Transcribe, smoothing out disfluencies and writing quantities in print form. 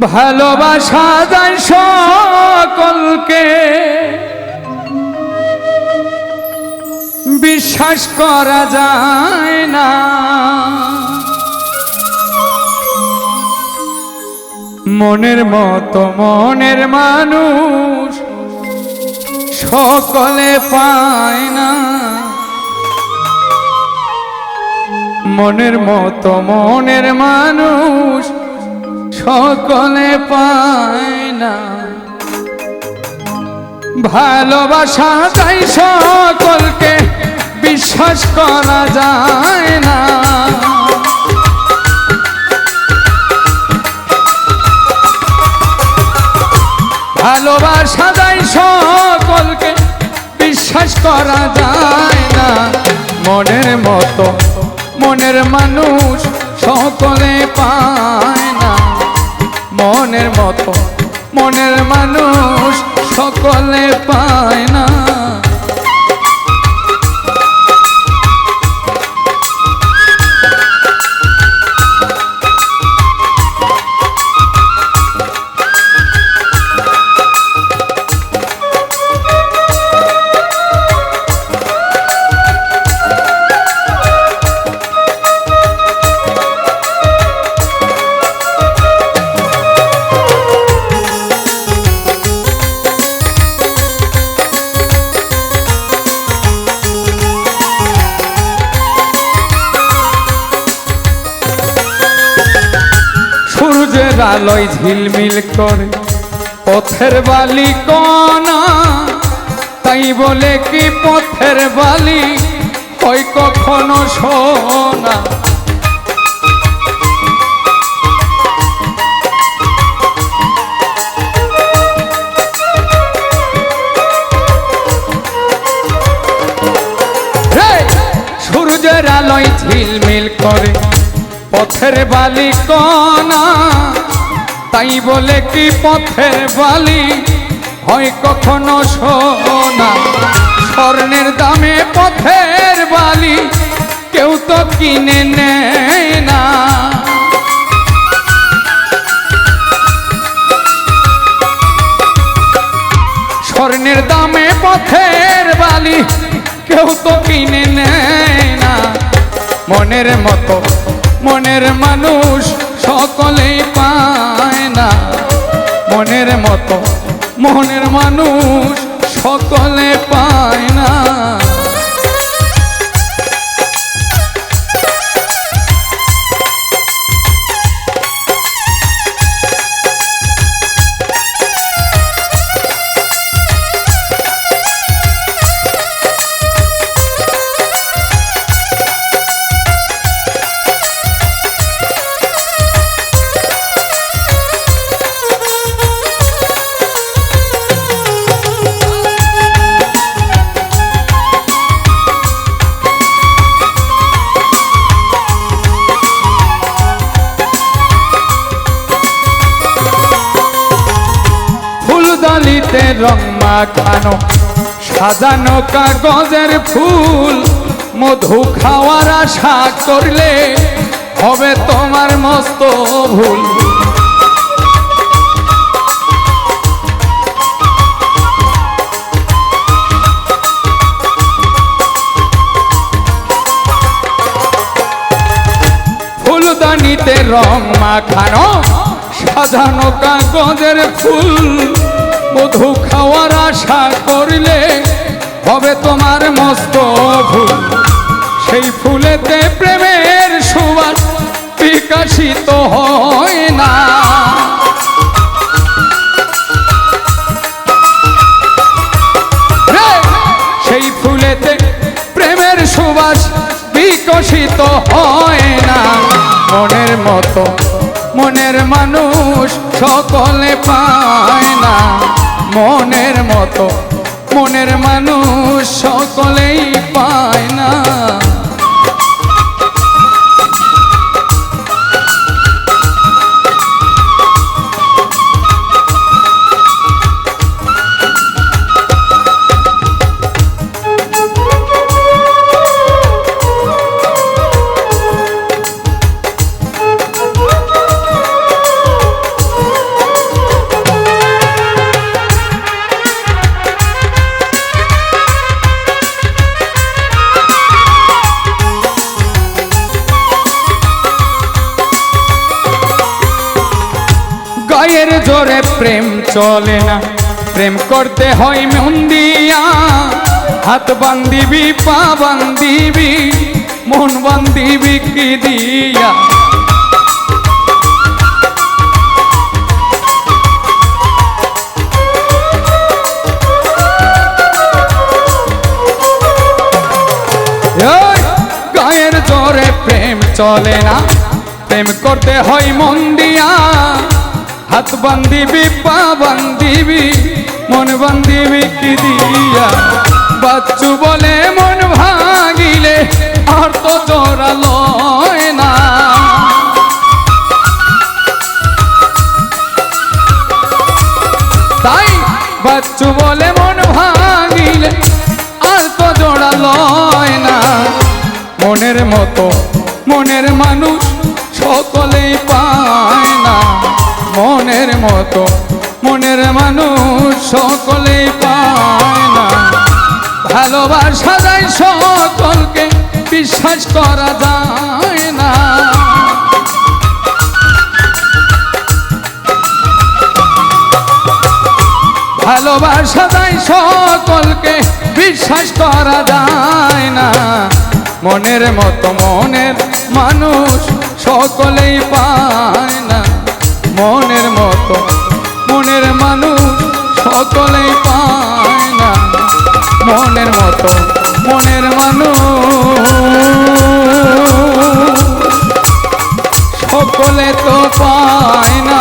ভালোবাসা যায় সকলকে, বিশ্বাস করা যায় না। মনের মতো মনের মানুষ সকলে পায় না। মনের মতো মনের মানুষ সকলে পায় না। ভালোবাসা যায় সকলকে, বিশ্বাস করা যায় না। ভালোবাসা যায় সকলকে, বিশ্বাস করা যায় না। মনের মতো মনের মানুষ সকলে পায় না। মনের মতো মনের মানুষ সকলে পায় না। সূর্যের আলোয় ঝিলমিল করে পথের বালি কণা, তাই বলে কি পথের বালি হয় কখনো সোনা? সূর্যের আলোয় ঝিলমিল করে পথের বালি কণা, তাই বলে কি পথের বালি হয় কখনো সোনা? স্বর্ণের দামে পথের বালি কেউ তো কিনে নেয় না। স্বর্ণের দামে পথের বালি কেউ তো কিনে নেয় না। মনের মতো মনের মানুষ সকলেই পায় না। মনের মতো মনের মানুষ সকলে পায় না। ফুলদানিতে রং মাখানো সাজানো কাগজের ফুল, মধু খাওয়ার আশা করলে হবে তোমার মস্ত ভুল। ফুলদানিতে রং মাখানো সাজানো কাগজের ফুল, মধু খাওয়ার আশা করলে হবে তোমার মস্ত ভুল। সেই ফুলেতে প্রেমের সুবাস বিকশিত হয় না। সেই ফুলেতে প্রেমের সুবাস বিকশিত হয় না। মনের মতো মনের মানুষ সকলে পায় না। মনের মতো মনের মানুষ সকলেই পায় না। চলে না প্রেম করতে হয় মন দিয়া হাত বান্ধিবি পা বান্ধিবি মন বান্ধিবি কি দিয়া গায়ের জোরে প্রেম চলে না প্রেম করতে হয় মন দিয়া হাত বান্ধিবি পা বান্ধিবি মন বান্ধিবি কি দিয়া বাচ্চু বলে মন ভাঙিলে আর তো জোড়া লয় না তাই বাচ্চু বলে মন ভাঙিলে আর তো জোড়া লয় না মনের মতো মনের মানুষ সকলেই পায় না মনের মতো মনের মানুষ সকলেই পায় না ভালোবাসা যায় সকলকে বিশ্বাস করা যায় না ভালোবাসা যায় সকলকে বিশ্বাস করা যায় না মনের মতো মনের মানুষ সকলেই পায় না মনের মতো মনের মানুষ সকলেই পায় না মনের মতো মনের মানুষ সকলে তো পায় না।